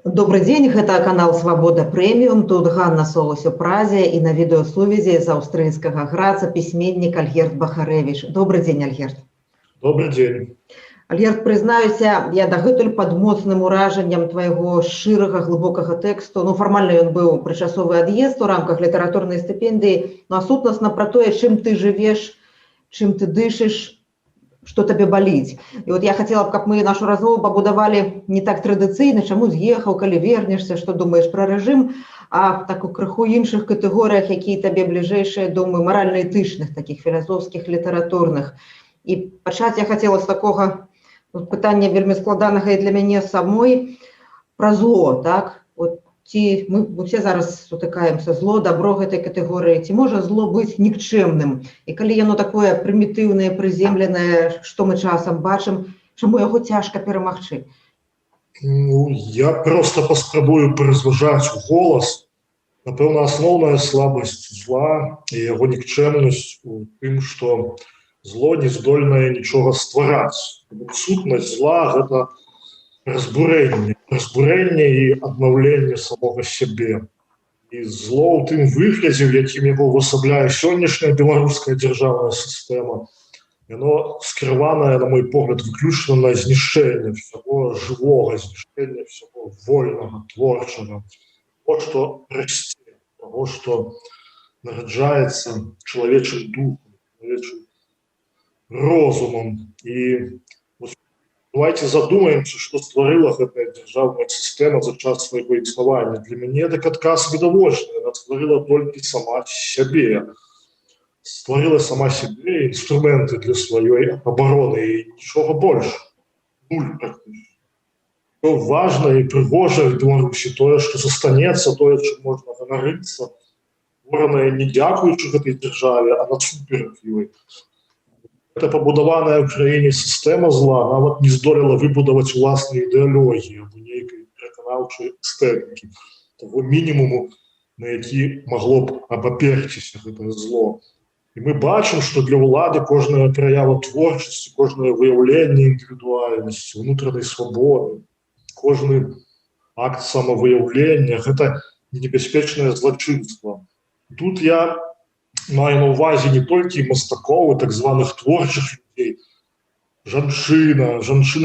Добрый дзень, гэта канал Свабода Прэміум. Тут Ганна Солось у Празе і на відэасувязі з аўстрыйскага Граца пісьменнік Альгерд Бахарэвіч. Добрый дзень, Альгерд. Добрый дзень. Альгерд, прызнаюся, я дагэтуль пад моцным уражаннем твайго шчырага, глыбокага тэксту. Фармальна ён быў прычасовы ад'езд у рамках літаратурнай стыпендыі, а сутнасна пра тое, чым ты жывеш, чым ты дышыш, што табе баліць. І я хацела б, каб мы нашу размову пабудавалі не так традыцыйна, чаму з'ехаў, калі вернешся, што думаеш пра рэжым, а так у крыху іншых катэгорыях, якія табе бліжэйшыя, думаю, маральна-этычных, такіх філасофскіх, літаратурных. І пачаць я хацела з такога пытання вельмі складанага і для мяне самой пра зло, так? Ці мы усе зараз сутыкаемся зло, дабро гэтай катэгорыі, ці можа зло быць нікчэмным? І калі яно такое прымітыўнае, прыземленае, што мы часам бачым, чаму яго цяжка перамагчы? Я просто паспрабую паразважаць у голас. Напэўна, асноўная слабасць зла і яго нікчэмнасць у тым, што зло не здольнае нічога ствараць. Сутнасць зла – гэта разбурэнне і аднаўленне самога сябе. І зло ў тым выглядзе, у якім яго ўвасабляе сённяшняя беларуская дзяржаўная сістэма, яно скіраванае, на мой погляд, выключна на знішчэнне всяго жывога, знішчэнне всяго вольнага, творчага, того, што расце, того, што нараджаецца чалавечым духам, чалавечым розумам. І давайте задумаемся, што стварыла гэтая дзяржаўная сістэма за час свайго існавання. Для мяне так адказ відавочны. Яна стварыла толькі сама сябе. Стварыла сама сябе інструменты для сваёй абароны і нічога больш. Нуль практычна. Што важна і прыгожа в Беларусі тое, што застанецца, тое, чым можна ганарыцца, створанае не дзякуючы гэтай дзяржаве, а насуперак ёй. Гэта пабудаваная ў краіне сістэма зла нават не здолела выбудаваць уласныя ідэалогіі або нейкай пераканаўчай эстэтыкі, таго мінімуму, на які магло б абаперціся гэтае зло. І мы бачым, што для ўлады кожная праява творчасці, кожнае выяўленне індывідуальнасці, унутранай свабоды, кожны акт самавыяўлення – гэта небяспечнае злачынства. Тут я маю на ўвазе не толькі мастакоў, так званых творчых людзей, жанчына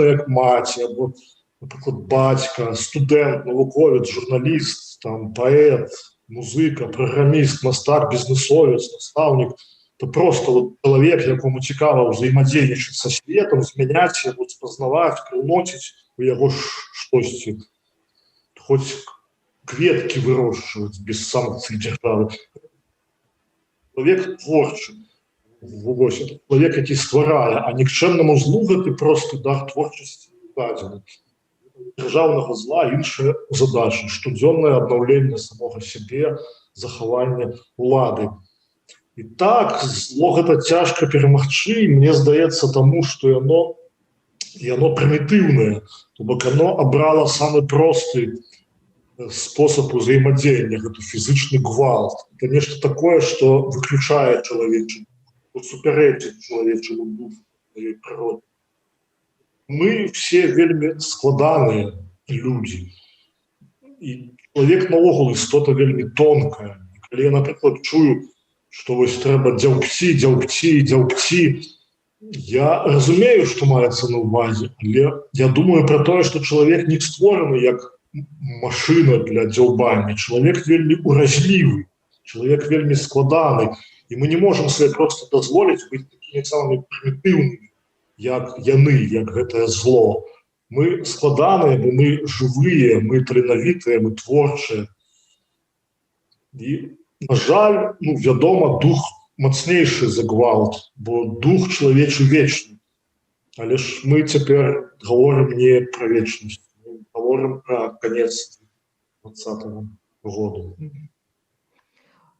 як маці, або, напрыклад, бацька, студэнт, навуковец, журналіст, паэт, музыка, праграміст, мастак, бізнесовец, настаўнік. Это просто чалавек, якому цікава ўзаемадзейнічаць са светам, змяняць яго, спазнаваць, прыносіць у яго штосьці, хоць кветкі вырошчваць без санкцый дзяржавы. Чалавек творчы, чалавек, які стварае, а нікчэмнаму злу гэты просты дар творчасці не дадзены. Дзяржаўнага зла іншая задача, штодзённае аднаўленне самога сябе, захаванне улады. І так, зло гэта цяжка перамагчы, і мне здаецца таму, што яно прымітыўнае, то бок яно абрала самы просты спосаб узаемадзеяння, гэта фізычны гвалт. Это нешта такое, што выключае чалавечы, супярэчыць чалавечаму духу, сваёй прыроде. Мы все вельмі складаныя людзі. І чалавек наогул істота вельмі тонкая. І калі я, напрыклад, чую, што вось трэба дзяўбці, я разумею, што маецца на ўвазе, але я думаю пра тое, што чалавек не створаны як машина для дзяўбання. Чалавек вельмі уразлівы, чалавек вельмі складаны, і мы не можам себе просто дазволіць быць такімі самымі прымітыўнымі, як яны, як гэтае зло. Мы складаныя, бо мы жывыя, мы таленавітыя, мы творчыя. І, на жаль, вядома, дух мацнейшы за гвалт, бо дух чалавечы вечны. Але ж мы цяпер гаворым не пра вечнасць. Говорим про конец 2020 года.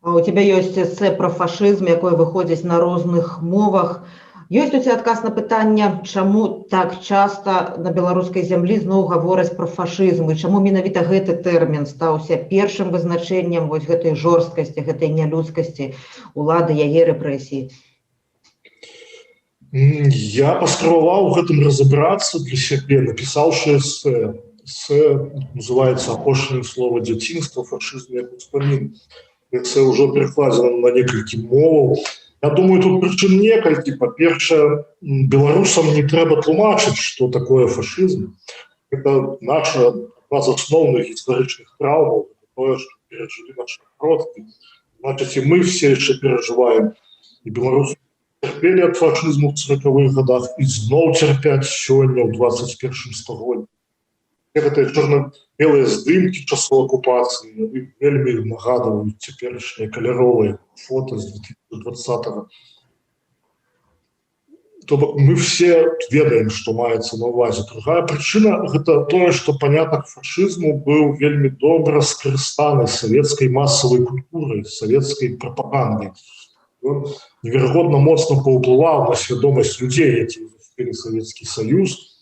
А у тебя есть эссе про фашизм, якое выходзіць на розных мовах. Ёсць у тебя адказ на пытанне, чаму так часта на беларускай зямлі зноў гавораць про фашизм, і чаму менавіта гэты тэрмін стаўся першым вызначэннем вось гэтай жорсткасці, гэтай нялюдскасці улады, яе рэпрэсіі? Я паспрабаваў у гэтым разабрацца для сябе, напісаўшы эссе. называется апошняе слово дзяцінства, фашызм як успамін. Це ўжо перакладзена на некалькі моваў. Я думаю, тут прычын некалькі. Па-першае, беларусам не трэба тлумачыць, што такое фашызм. Это наша адна з асноўных гістарычных траўмаў, тое, што перажылі нашы продкі. Значыць, і мы все яшчэ перажываем. І беларусы цярпелі ад фашызму ў 40-х годах і зноў цярпяць сёння ў 21 стагоддзі. Гэтыя чорна-белыя здымкі часу акупацыі вельмі нагадваюць цяперашнія каляровыя фота з 2020-го. То бок мы все ведаем, што маецца на ўвазе. Другая прычына – гэта тое, што панятак фашызму быў вельмі добра скарыстаны савецкай масавай культурай, савецкай прапагандай. Ён неверагодна моцна паўплываў на свядомасць людзей, якія заспелі Савецкі Саюз.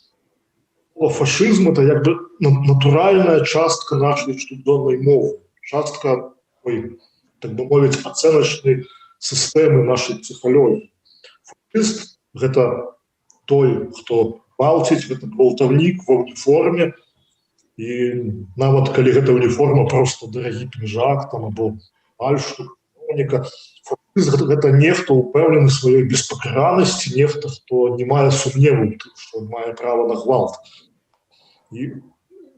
Фашызм – это як бы натуральная частка нашей штодзённай мовы, частка, так бы мовіць, ацэначнай сістэмы нашай псіхалогіі. Фашыст – гэта той, хто гвалціць, гэта гвалтаўнік ва уніформе, і нават калі гэта уніформа проста дарагі пінжак там або фальшук, фашыст – гэта нехта упэўнены сваёй беспакаранасці, нехта, хто не мае сумневу, што мае права на гвалт. І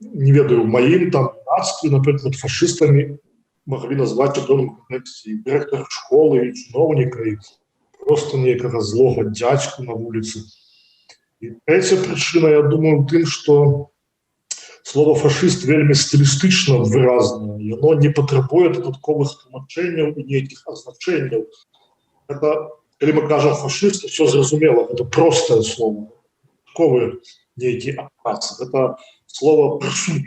не ведаю, у маім там нацтве, напрыклад, фашыстамі маглі назваць у пэўным кантэксце і дырэктара школы, і чыноўніка, і проста нейкага злога дзядзьку на вуліцы. І трэця прычына, я думаю, у тым, што слова фашыст вельмі стылістычна выразнае, яно не патрабуе дадатковых тлумачэнняў і нейкіх азначэнняў. Гэта, калі мы кажам фашыст, усё зразумела, гэта простае слово, дадатковыя нейкі адказ. Гэта слова прысуд,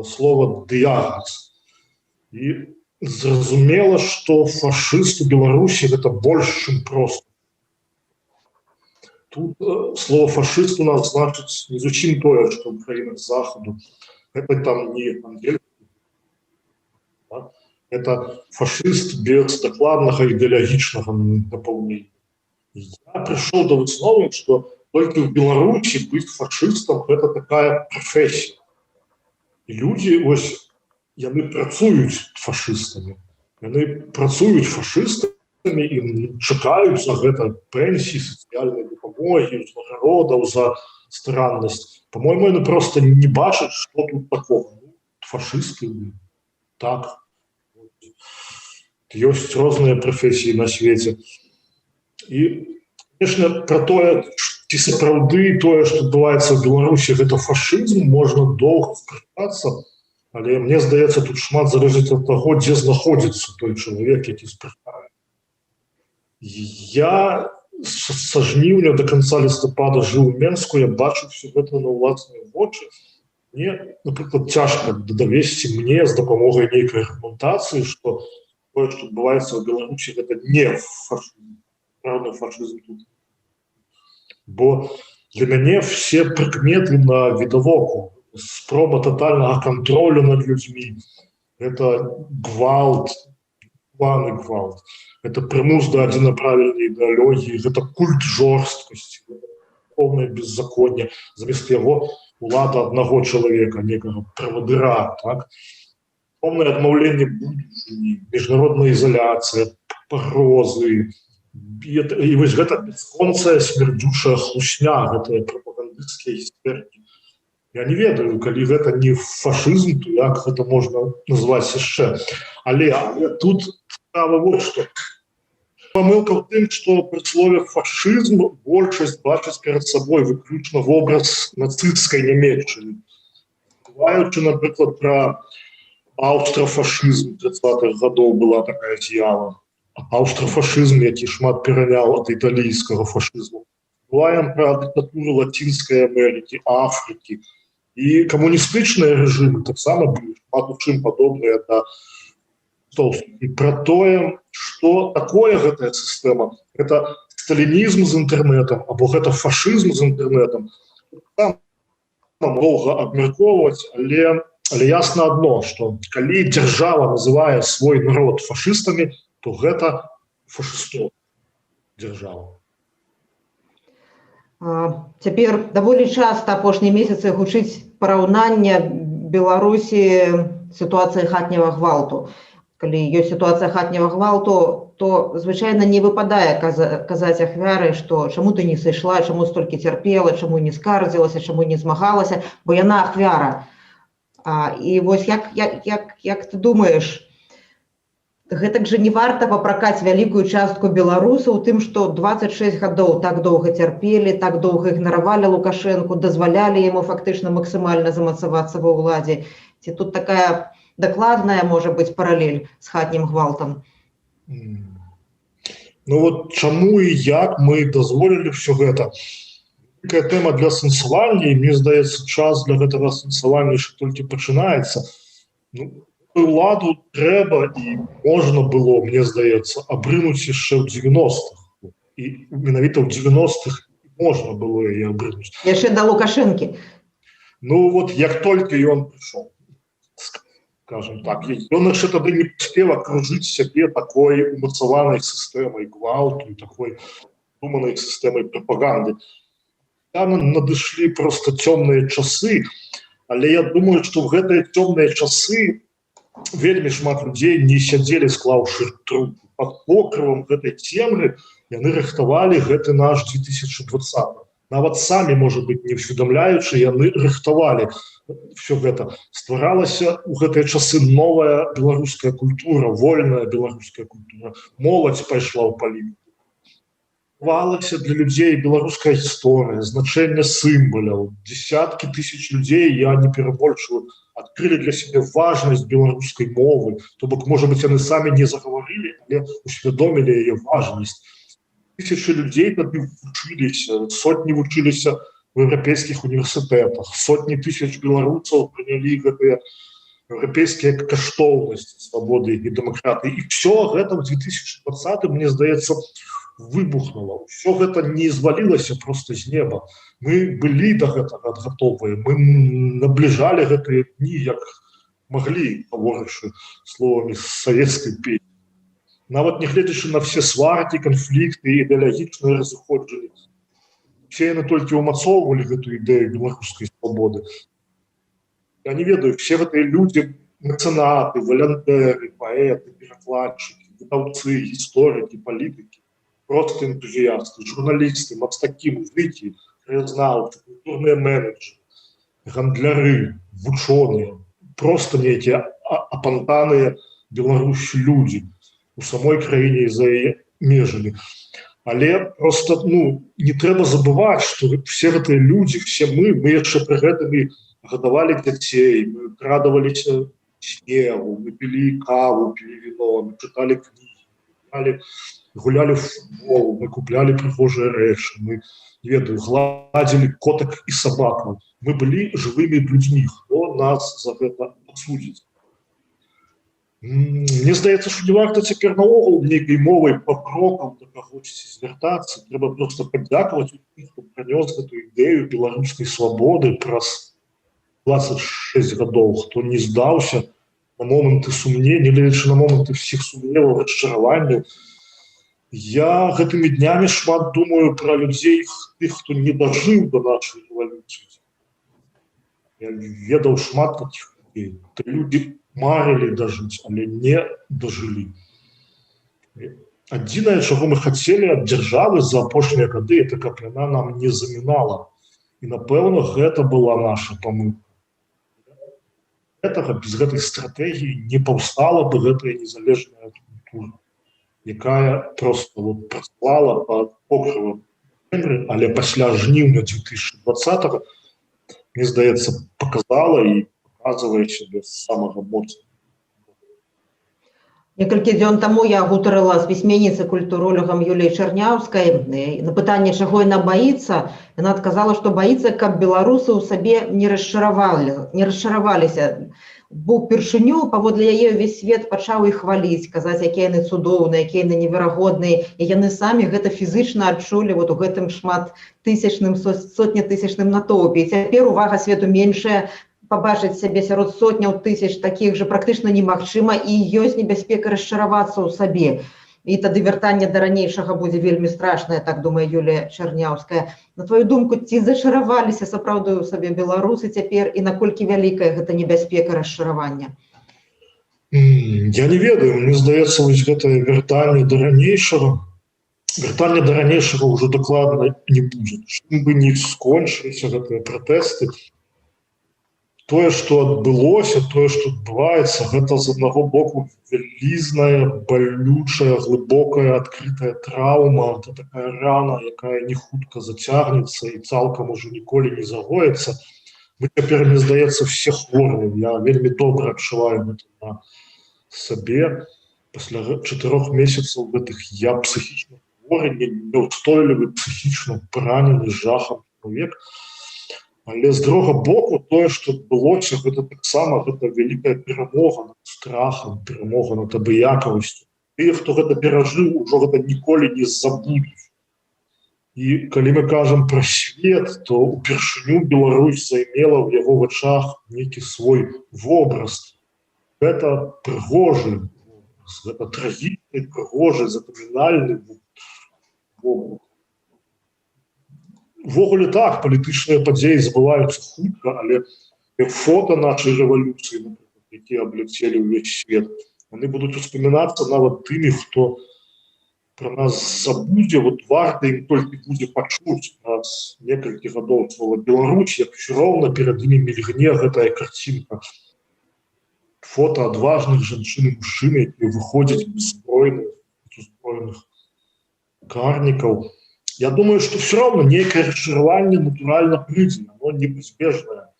слова дыягназ. І зразумела, што фашыст у Беларусі гэта больш, чым проста. Тут слово фашыст у нас значыць не зусім тое, што ў краінах захаду. Гэта там не ангельскі. Это фашыст без дакладнага ідэалагічнага напаўнення. Я прыйшоў да высновы, што толькі ў Беларусі быць фашыстам – гэта такая прафесія. І людзі, ось, яны працуюць фашыстамі. Яны працуюць фашыстамі і чакаюць за гэта пенсіі, сацыяльнай дапамогі, узнагародаў за стараннасць. По-мойму, яны проста не бачаць, што тут такога. Фашысты, так. Ёсць розныя прафесіі на свеце. І, конечно, пра тое, ці сапраўды тое, што адбываецца ў Беларусі, гэта фашызм, можна доўга спрачацца, але мне здаецца, тут шмат залежыць ад таго, дзе знаходзіцца той чалавек, які спрачае. Я са жніўня да канца лістапада жыў у Менску, я бачу ўсё гэта на ўласныя вочы. Мне, напрыклад, цяжка давесці мне з дапамогай нейкай аргументацыі, што тое, што адбываецца ў Беларусі, гэта не фашызм. Правда, фашызм тут. Бо для мяне все прыкметы на відавоку, спроба тотальнага кантролю над людзьмі, гэта гвалт, планы гвалт, гэта прымус да адзінаправільнай ідэалогіі, гэта культ жорсткасці, поўнае беззаконне, замест яго улада аднаго чалавека, некага правадыра, так? Поўнае адмаўленне будучыні, міжнародная ізаляцыя, пагрозы. І вось гэта бясконцая смердзючая хлусня, гэтыя прапагандысцкія гістеркі. Я не ведаю, калі гэта не фашызм, то як гэта можна назваць яшчэ. Але тут справа вот што. Памылка ў тым, што пры слове фашызм большасць бачыць перад сабой выключна вобраз нацысцкай Нямецчыны. Бываючы, напрыклад, пра аўстрафашызм 30-х гадоў была такая з'ява. Аўстрафашызм, які шмат пераняў ад італійскага фашызму. Бываем пра дыктатуру Лацінскай Амерыкі, Афрыкі. І камуністычныя рэжымы таксама былі шмат у чым падобныя да столскіх. І пра тое, што такое гэтая сістэма, гэта сталінізм з інтэрнэтам, або гэта фашызм з інтэрнэтам. Там доўга абмяркоўваць, але ясна адно, што калі дзяржава называе свой народ фашыстамі, то гэта фашыстова дзяржава. Цяпер даволі часта апошнія месяцы гучыць параўнанне Беларусі сітуацыя хатняга гвалту. Калі ёсць сітуацыя хатняга гвалту, то звычайна не выпадае казаць ахвяры, што чаму ты не сышла, чаму столькі цярпела, чаму не скардзілася, чаму не змагалася, бо яна ахвяра. І вось як ты думаеш, гэтак жа не варта папракаць вялікую частку беларусаў тым, што 26 гадоў так доўга цярпелі, так доўга ігнаравалі Лукашэнку, дазвалялі яму фактычна максімальна замацавацца ва ўладзе. Ці тут такая дакладная, можа быць, паралель з хатнім гвалтам? Ну вот чаму і як мы дазволілі ўсё гэта? Такая тэма для сэнсавання, і мне здаецца, час для гэтага сэнсавання яшчэ толькі пачынаецца. Уладу трэба і можна было, мне здаецца, абрынуць яшчэ ў 90-х. І менавіта ў 90-х можна было яе абрынуць. Яшчэ да Лукашэнкі. Ну вот як толькі ён прыйшоў, скажем так, ён яшчэ тады не паспеў акружыць сябе такой умацаванай сістэмай гвалту, такой думанай сістэмай прапаганды. Там надышлі проста цёмныя часы, але я думаю, што ў гэтыя цёмныя часы вельмі шмат людзей не сядзелі, склаўшы трубку. Пад покрывам гэтай цемры яны рыхтавалі гэты наш 2020. Нават самі, можа быць, не ўсведамляючы, яны рыхтавалі ўсё гэта. Стваралася ў гэтыя часы новая беларуская культура, вольная беларуская культура. Моладзь пайшла ў палітыку. Стваралася для людзей беларуская гісторыя, значэнне сімваляў. Десяткі тысяч людзей, я не перабольшую, адкрылі для сябе важнасць беларускай мовы. То бок, можа быць, яны самі не загаварылі, але усвядомілі яе важнасць. Тысячы людзей тады вучыліся, сотні вучыліся в еўрапейскіх універсітэтах, сотні тысяч беларусаў прынялі гэтыя еўрапейскія каштоўнасці свабоды і дэмакратыі. І ўсё гэта ў 2020, мне здаецца, выбухнула. Ўсё гэта не звалілася проста з неба. Мы былі да гэтага гатовыя, мы набліжалі гэтыя дні, як маглі, гаворачы словамі савецкай песні. Нават не гледзячы на все сваркі, канфлікты і ідэалагічныя разыходжанні. Все яны толькі ўмацоўвалі гэту ідэю беларускай свабоды. Я не ведаю, все гэтыя людзі, мецэнаты, валянтэры, паэты, перакладчыкі, выдаўцы, гісторыкі, палітыкі, просто энтузіасты, журналісты, мастакі, музыкі, краязнаўцы, культурныя менеджеры, гандляры, вучоныя, просто нейкія апантаныя беларусі людзі у самой краіне і за яе межамі. Але просто, не трэба забываць, што все гэтыя людзі, все мы яшчэ пры гэтым гадавалі дзяцей, мы радаваліся снегу, мы пілі каву, пілі віно, мы чыталі кнігі, гулялі в футбол, мы куплялі прыгожыя рэчы, мы, не ведаю, гладзілі котак і сабакаў. Мы былі жывымі людзьмі, хто нас за гэта асудзіць. Мне здаецца, што не варта цяпер наогул нейкай мовай папрокам да кагосьці звяртацца. Трэба проста падзякаваць тым, хто прынёс гэту ідэю беларускай свабоды праз 26 гадоў, хто не здаўся на моманты сумнення, гледзячы на моманты ўсіх сумневаў, расчараванняў. Я гэтымі днямі шмат думаю пра людзей, тых, хто не дажыў да нашай рэвалюцыі. Я ведаў шмат такіх людзей. Людзі марылі дажыць, але не дажылі. Адзінае, чаго мы хацелі ад дзяржавы за апошнія гады, это каб яна нам не замінала. І, напэўна, гэта была наша памылка. Без гэтай стратэгіі не паўстала бы гэтая незалежная культура, якая проста працавала пад покрывам, але пасля жніўня 2020-го, мне здаецца, показала і показывае себе самого моцнага. Некалькі дзён таму я гутарыла з пісьменніцай культуролагам Юліяй Чарняўскай. На пытанне, чаго яна баіцца, яна адказала, што баіцца, каб беларусы ў сабе не расчараваліся. Бо ўпершыню паводле яе ўвесь свет пачаў іх хваліць, казаць, якія яны цудоўныя, якія яны неверагодныя, і яны самі гэта фізычна адчулі у гэтым шматтысячным, сотнятысячным натоўпе. І цяпер увага свету меншая, пабачыць сябе сярод сотняў тысяч такіх жа практычна немагчыма, і ёсць небяспека расчаравацца ў сабе. і тады вяртанне да ранейшага будзе вельмі страшнае, так думае Юлія Чарняўская. На твою думку, ці зачараваліся сапраўды ў сабе беларусы цяпер і наколькі вялікая гэта небяспека расчаравання? Я не ведаю, мне здаецца, вось гэтае вяртанне да ранейшага ўжо дакладна не будзе. Чым бы не скончыліся гэтыя пратэсты, тое, што адбылося, тое, што адбываецца, гэта з аднаго боку вялізная, балючая, глыбокая, адкрытая траўма, это такая рана, якая не хутка зацягнецца і цалкам ужо ніколі не загоіцца. Мы цяпер, мне здаецца, все хворыя. Я вельмі добра адчуваю гэта на сабе. Пасля 4 месяцаў гэтых я псіхічна хворы, няўстойлівы, псіхічна паранены жахам чалавек. Але з другога боку, тое, што адбылося, гэта таксама гэта вялікая перамога над страхам, перамога над абыякавасцю. Тыя, хто гэта перажыў, ужо гэта ніколі не забудуць. І калі мы кажам пра свет, то упершыню Беларусь займела ў яго вачах нейкі свой вобраз. Гэта прыгожы вобраз, гэта трагічны, прыгожы, запамінальны вобраз. Увогуле так, палітычныя падзеі забываюцца хутка, але фота нашай рэвалюцыі, якія абляцелі ўвесь свет, яны будуць успамінацца нават тымі, хто пра нас забудзе, вот варта ім толькі будзе пачуць нас некалькі гадоў слова Беларусь, як усё роўна перад імі мільгне гэтая карцінка. Фота адважных жанчын і мужчын, якія выходзяць беззброеных карнікаў. Я думаю, что все равно некое расчарование натурально прыйдзе, оно непазбежное.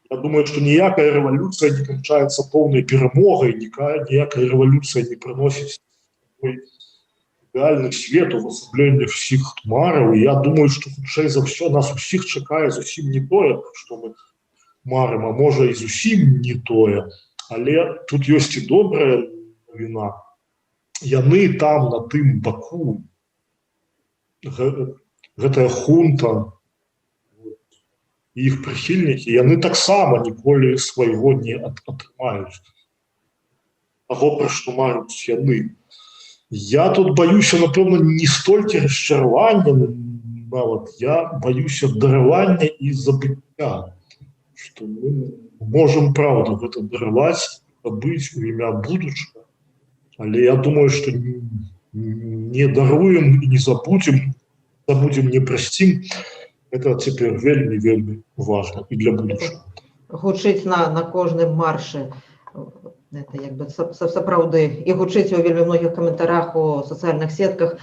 Я думаю, что ніякая рэвалюцыя не канчаецца поўнай перамогай, ніякая рэвалюцыя не прыносіць ідэальны свет, увасабленне всіх мараў. І я думаю, что хутчэй за ўсё нас усіх чакае зусім не тое, што мы марым, а можа і зусім не тое. Але тут ёсць і добрая навіна. Яны там на тым баку, гэтая хунта, іх прыхільнікі, яны таксама ніколі свайго не атрымаюць. Таго, пра што мараюць яны. Я тут баюся, напэўна, не столькі расчаравання, нават я баюся даравання і забыцця, што мы можам, правда, гэта дараваць, быць у імя будучага, але я думаю, што не даруем і не забудзем, не прасцім, это цяпер вельмі важна і для будучага. Гучыць на кожным маршы, это як бы сапраўды, і гучыць у вельмі многіх каментарах у сацыяльных сетках.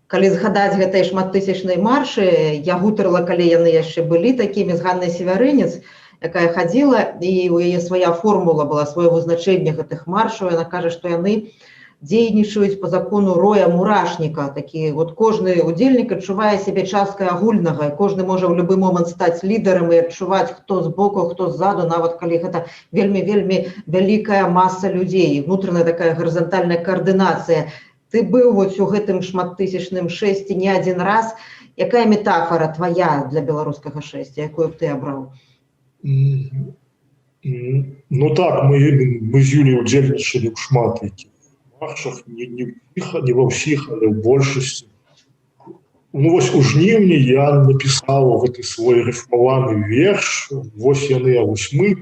Калі згадаць гэтай шматтысячнай маршы, я гутарыла, калі яны яшчэ былі такімі, з Ганнай Севярынец, якая хадзіла, і у яе свая формула была, сваё вызначэнне гэтых маршаў. Яна кажа, што яны дзейнічаюць по закону роя мурашніка. Такі вот кожны удзельнік адчувае сябе часткай агульнага, і кожны можа ў любы момант стаць лідарам і адчуваць, хто збоку, хто ззаду, нават калі гэта вельмі вялікая маса людзей, внутраная такая гарызантальная каардынацыя. Ты быў вот у гэтым шматтысячным шэсці не адзін раз. Якая метафора твоя для беларускага шэсця, якую б ты абраў? Ну так, мы з Юліяй удзельнічалі ў шмат якіх маршах, не ва ўсіх, але ў большасці. Ну вось у жніўні я напісаў гэты свой рыфмаваны верш, вось яны, а вось мы.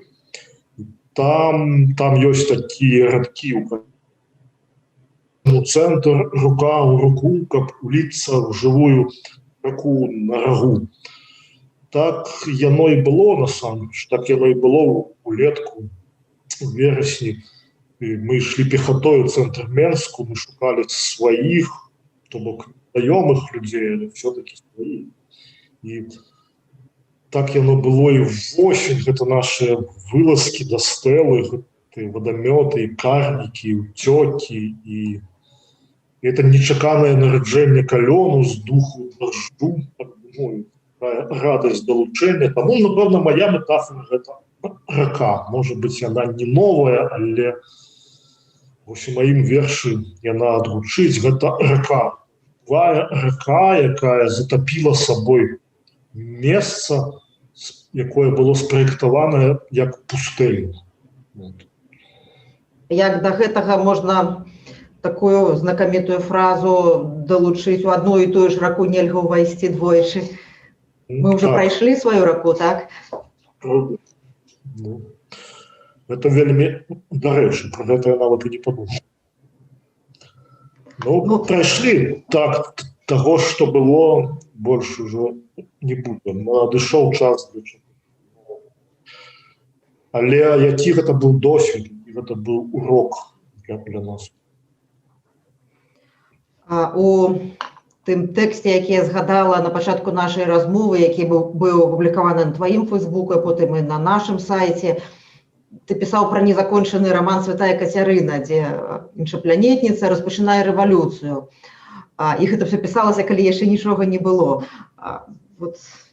Там ёсць такія радкі, цэнтр, рука ў руку, каб уліцца ў жывую раку на рагу. Так яно і было насамрэч, так яно і было улетку, у верасні. Мы ішлі пехатой у цэнтр Менску, мы шукалі сваіх, то бок знаёмых людзей, але все-таки сваіх. І так яно было і восень, гэта наши вылазкі да стэлы, гэты вадамёты, і карнікі, і ўцёкі, і это нечаканае нараджэнне калёну з духу дажджу, радасць далучэння. Таму, напэўна, моя метафора гэта рака. Можа быць, яна не новая, але вось у маім вершы яна адгучыць. Гэта рака. Рака, якая затапіла сабой месца, якое было спраектаванае як пустэльна. Як да гэтага можна такую знакамітую фразу далучыць у одну і тую ж раку нельга ўвайсці двойчы. Мы ўжо прайшлі сваю раку, так? Ну, это вельмі дарэчы, про гэта я нават і не падумаў. Ну, прайшлі, так, таго, што было, больш ужо не будзе. Надышоў час для чаго. Але які гэта быў досвед, гэта быў урок для нас. У тым тэксце, які я згадала на пачатку нашай размовы, які быў апублікаваны на тваім Фейсбуку, а потым і на нашым сайце, ты пісаў пра незакончаны раман «Святая Кацярына», дзе іншапланетніца распачынае рэвалюцыю. І гэта все пісалася, калі яшчэ нічога не было.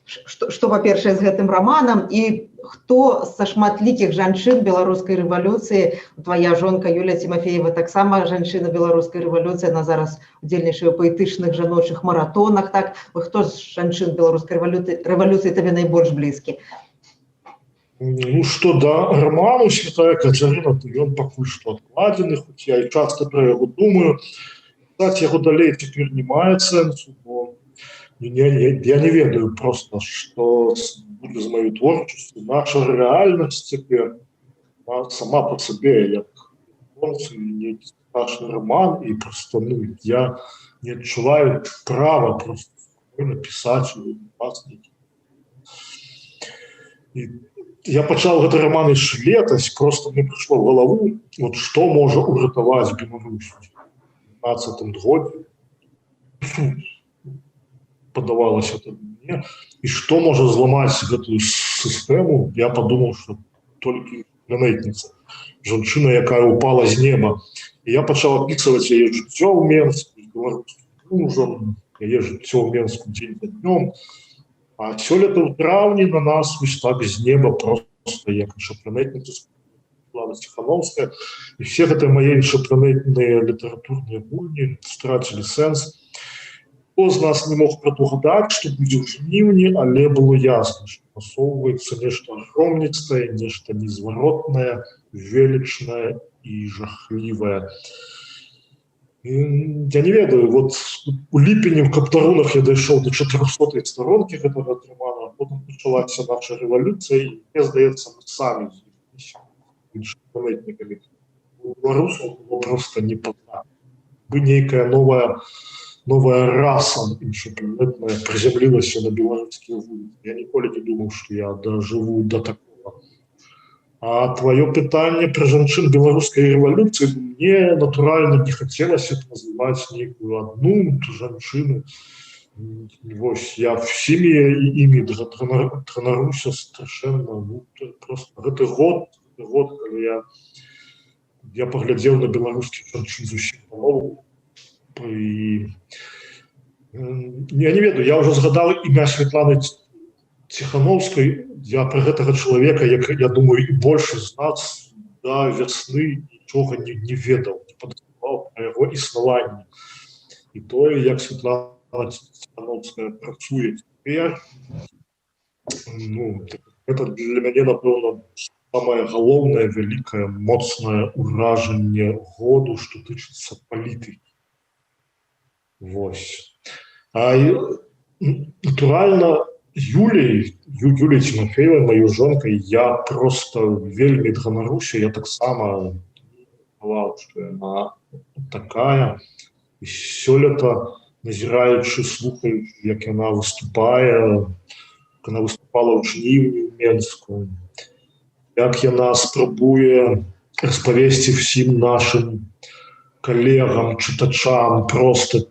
Што, па-першае, з гэтым раманам, і хто са шматлікіх жанчын беларускай рэвалюцыі, твая жонка Юлія Тимофеева таксама жанчына беларускай рэвалюцыі, она зараз удзельнічае ў паэтычных жаночых маратонах, так? Хто з жанчын беларускай рэвалюцыі табе найбольш блізкі? Ну, што да раману «Святая Кацярына», то ён пакуль што адкладзены, хоць я і часта пра яго думаю. Пісаць яго далей цяпер не мае сэнсу, бо я не ведаю просто, што будзе з маёй творчасцю. Наша рэальнасць цяпер сама па сабе, як нейкі страшны раман, і просто я не адчуваю права просто напісаць нейкі. І я пачаў гэты раман яшчэ летась, просто мне прыйшло ў галаву, вот што можа ўратаваць Беларусь у 19 годзе. Падавалася мне, і што можа зламаць гэтую сістэму, я падумаў, што толькі планетніца, жанчына, якая упала з неба. І я пачаў апісваць яе жыццё ў Менску, з беларускім мужам, яе жыццё ў Менску дзень за днём. А сёлета ў траўні на нас вось так з неба проста як іншапланетніца Светлана Тихановская, і все гэтыя мае іншапланетныя літаратурныя гульні страцілі сэнс. Хто з нас не мог прадугадаць, што будзе ў жніўні, але было ясна, што насоўваецца нешта агромніцкае, нешта незваротнае, велічнае і жахлівае. Я не ведаю, вот у ліпені в Каптарунах я дайшоў до 400-й сторонкі гэтага романа, а потым пачалася наша рэвалюцыя, і мне здаецца, мы самі іншапланетнікамі. У беларусаў было просто не пазнаць. Бы нейкая новая раса іншапланетная прызямлілася на беларускія вуліцы. Я ніколі не думаў, што я дажыву до такого. А твоё пытанне пра жанчын беларускай рэвалюцыі, мне натуральна не хацелася называць нейкую одну жанчыну. Вось я всімі імі транаруся страшэнна. Просто гэты год, калі я паглядзеў на беларускіх жанчын зусім па-новаму. Я не ведаю, я ўжо згадаў імя Светланы Тихановской. Я про гэтага чалавека, я думаю, і больш з нас да вясны нічога не ведаў, не падазраваў пра яго існаванне. І тое, як Светлана Тихановская працуе цяпер, гэта для мяне, напэўна, самае галоўнае, вялікае, моцнае ўражанне году, што тычыцца палітыкі. Вось. А натуральна, Юліі Тимофеевай, маёй жонкай, я просто вельмі ганаруся, я таксама думаў, што яна такая. І сёлета, назіраючы, слухаючы, як яна выступае, як яна выступала ў жніўні ў Менску, як яна спрабуе распавесці ўсім нашым калегам, чытачам, просто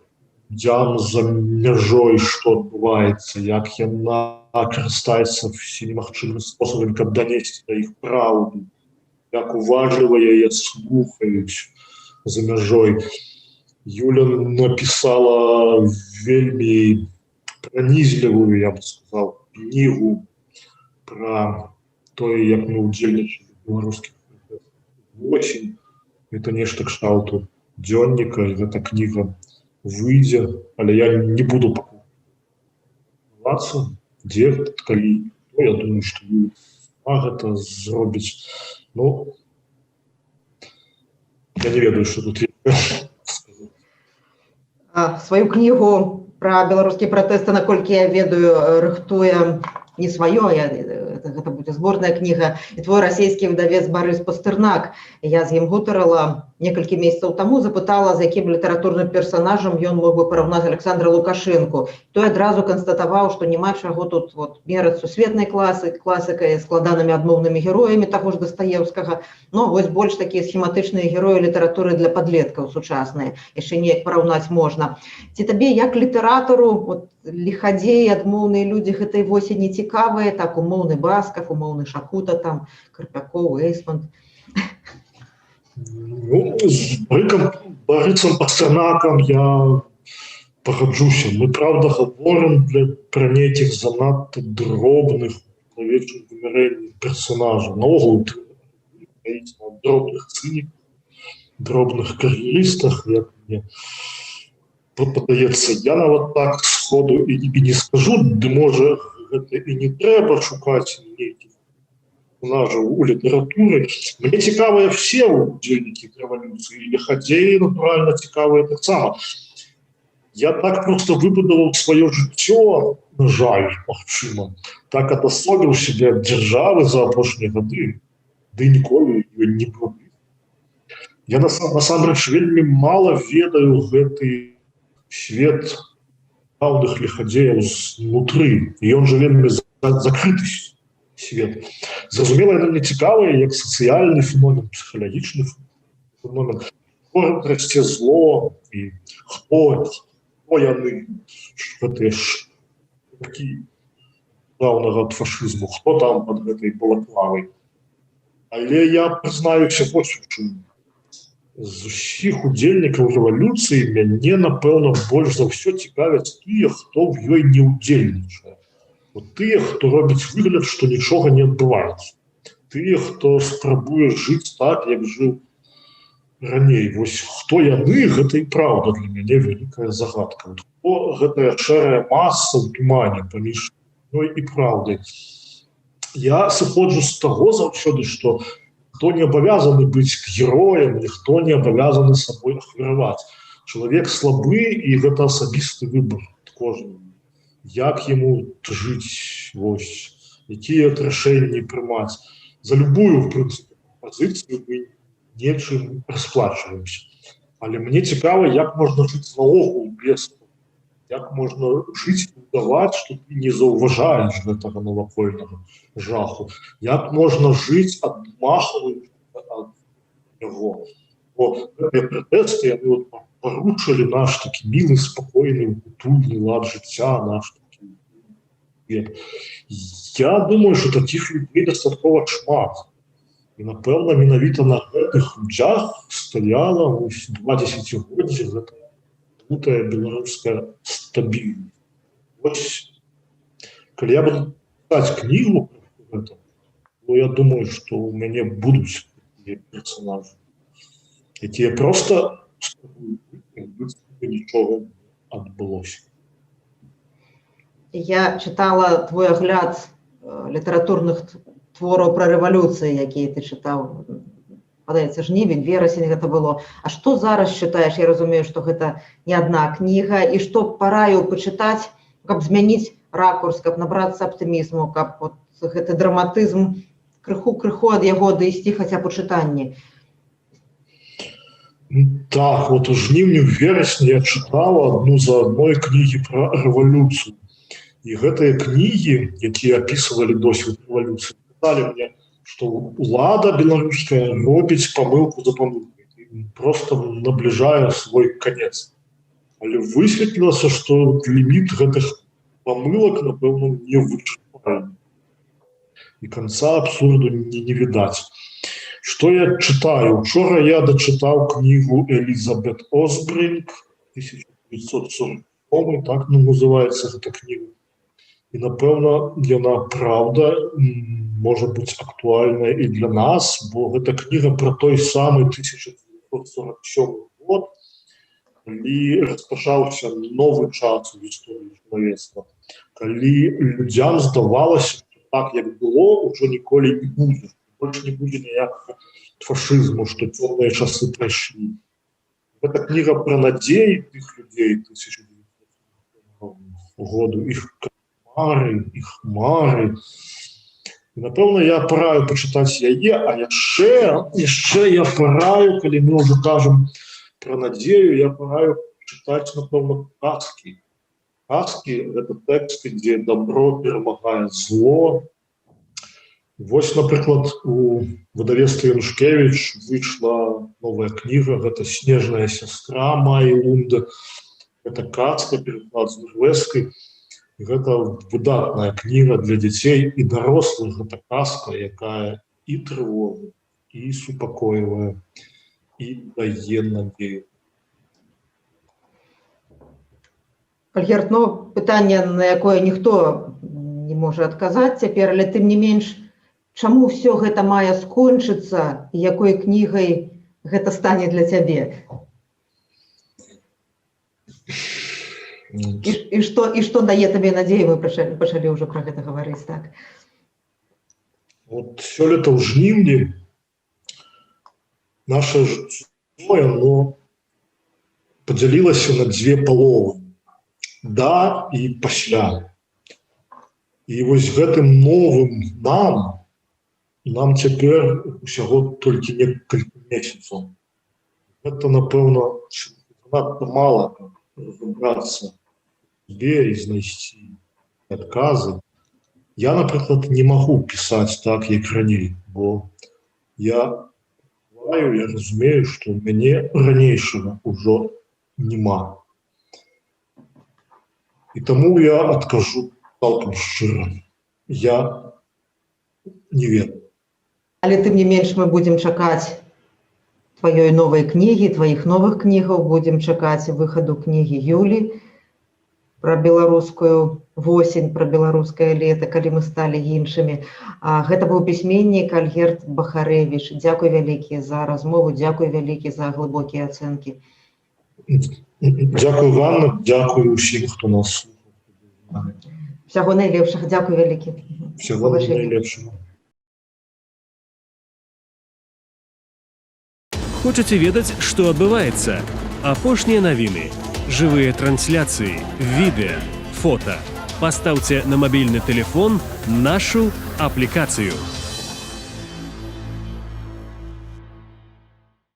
дзям за мяжой, што адбываецца, як яна карыстаецца всімі магчымымі спосабамі, каб данесці да іх праўду, як уважліва яе слухаюць за мяжой. Юля напісала вельмі пранізлівую, я б сказаў, кнігу пра тое, як мы ўдзельнічалі ў беларускіх восень. Гэта нешта кшталту дзённіка, і гэта кніга выйдзе, але я не буду пакупавацца, дзе, калі, я думаю, што гэта зробіць. Я не ведаю, што тут Сваю кнігу пра беларускія пратэсты, наколькі я ведаю, рыхтуе не сваё, гэта будзе зборная кніга, і твой расійскі выдавец Барыс Пастырнак. Я з ім гутарыла некалькі месяцаў таму, запытала, з якім літаратурным персанажам ён мог бы параўнаць Александра Лукашэнку. Той адразу канстатаваў, што няма чаго тут мераць сусветнай класікай, складанымі адмоўнымі героямі таго ж Дастаеўскага. Ну, вось больш такія схематычныя героі літаратуры для падлеткаў сучасныя. Яшчэ неяк параўнаць можна. Ці табе, як літаратару, лихадзеі, адмоўныя людзі гэтай восені цікавыя, так умоўны Басков, умоўны Шакута, там, Карпякоў, Эйсмонт? Ну, з Борисом Пастернаком я пагаджуся. Мы, правда, говорим про нейкіх занадто дробных чалавечых вымярэнняў персонажаў. Наогул дробных цыніках, дробных кар'ерыстах, як мне падаецца. Я нават так сходу і не скажу, ды можа гэта і не трэба шукаць нейкіх персонажаў у літаратуры. Мне цікавыя все удзельнікі рэвалюцыі, і лихадзеі, натуральна, цікавыя таксама. Я так просто выбудаваў сваё жыццё, на жаль, магчыма, так адасобіў сябе ад дзяржавы за апошнія гады, ды ніколі ён не быў. Я насамрэч вельмі мала ведаю гэты свет паўных лихадзеяў знутры, і ён жа вельмі закрыты свет. Зразумела, яна мне цікавая як сацыяльны феномен, псіхалагічны феномен. Хто расце зло і хто яны, гэтыя шчакі главнага ад фашызму, хто там пад гэтай балаклавай. Але я прызнаюся вось у чым. З усіх удзельнікаў рэвалюцыі мяне, напэўна, больш за ўсё цікавяць тыя, хто в ёй не удзельнічае. Тыя, хто робіць выгляд, што нічога не адбываецца. Тыя, хто спрабуе жыць так, як жыў раней. Вось хто яны, гэта і праўда для мяне вялікая загадка. Хто гэтая шэрая маса ў тумане паміж ёй і праўдай. Я сыходжу з таго заўсёды, што хто не абавязаны быць героем, ніхто не абавязаны сабой ахвяраваць. Чалавек слабы, і гэта асабісты выбар кожнага. Як яму жыць, вось, якія рашэнні прымаць. За любую, в прынцыпе, пазіцыю мы нечым расплачваемся. Але мне цікава, як можна жыць наогул без, як можна жыць і ўдаваць, што ты не заўважаеш гэтага навакольнага жаху. Як можна жыць адмахваючы ад яго. Бо гэтыя пратэсты, яны парушылі наш такі мілы, спакойны, утульны лад жыцця, наш такі век. Я думаю, што такіх людзей дастаткова шмат. І, напэўна, менавіта на гэтых людзях стаяла 2 дзесяцігоддзі гэта лютая беларуская стабільнасць. Вось, калі я буду пісаць кнігу пра гэта, то я думаю, што ў мяне будуць такія персонажы, якія проста нічога адбылося. Я чытала твой агляд літаратурных твораў пра рэвалюцыі, якія ты чытаў, падаецца, жнівень, верасень гэта было. А што зараз чытаеш? Я разумею, што гэта не адна кніга, і што параіў пачытаць, каб змяніць ракурс, каб набрацца аптымізму, каб гэты драматызм крыху ад яго адысці хаця б у чытанні. Так, у жніўні, верасні я чытала адну за адной кнігі пра рэвалюцыю. І гэтыя кнігі, якія апісвалі досвед рэвалюцыі, казалі мне, што ўлада беларуская робіць памылку за памылкай, проста набліжае свой канец. Але высветлілася, што ліміт гэтых памылак, напэўна, не вычарпальны. І канца абсурду не відаць. Што я чытаю? Учора я дачытаў кнігу Элізабет Осбринг, 1947, так называецца гэта кніга. І, напэўна, яна, правда, можа быць актуальная і для нас, бо гэта кніга пра той самы 1947 год, калі распачаўся новы час у гісторыі чалавецтва, калі людзям здавалася, што так, як было, ужо ніколі не будзе. Больш не будзе ніякага фашызму, што цёмныя часы прайшлі. Это книга про надеи тых людей 1900 году, их кошмары, их мары. І, напевно, я параю почитаць яе, а яшчэ я параю, калі мы ўжо кажам про надею, я параю читать, напевно, казки. Казки – это тексты, где добро перемагае зло. Вось, наприклад, у видавецтва Янушкевич вышла новая книга, это «Снежная сестра» Майи Лунде. Это казка, переклад з норвежскай. Это выдатная книга для детей и дорослых. Это казка, якая и тревожит, и супокоивая, и дае надею. Альгерд, ну, пытанне, на якое ніхто не можа адказаць цяпер, але тым не менш, чаму ўсё гэта мае скончыцца і якой кнігай гэта стане для цябе? І што дае табе надзею? Мы пачалі ўжо пра гэта гаварыць, так? Вот сёлета ў жніўні наша жыццё, оно падзялілася на дзве паловы. Да і пасля. І вось гэтым новым нам цяпер усяго толькі некалькі месяцаў. Гэта, напэўна, надта мала, каб разабрацца в сабе і знайсці адказы. Я, напрыклад, не магу пісаць так, як раней, бо я разумею, што ў мяне ранейшага ўжо няма. І таму я адкажу цалкам шчыра. Я не ведаю. Але тым не менш мы будзем чакаць тваёй новай кнігі, тваіх новых кнігаў, будзем чакаць выхаду кнігі Юлі пра беларускую восень, пра беларускае лета, калі мы сталі іншымі. Гэта быў пісьменнік Альгерд Бахарэвіч. Дзякуй вялікі за размову, дзякуй вялікі за глыбокія ацэнкі. Дзякуй вам, дзякуй усім, хто нас слухаў. Всяго найлепшага, дзякуй вялікі. Всяго найлепшага. Хочаце ведаць, што адбываецца? Апошнія навіны, жывыя трансляцыі, відэа, фота. Пастаўце на мабільны тэлефон нашу аплікацыю.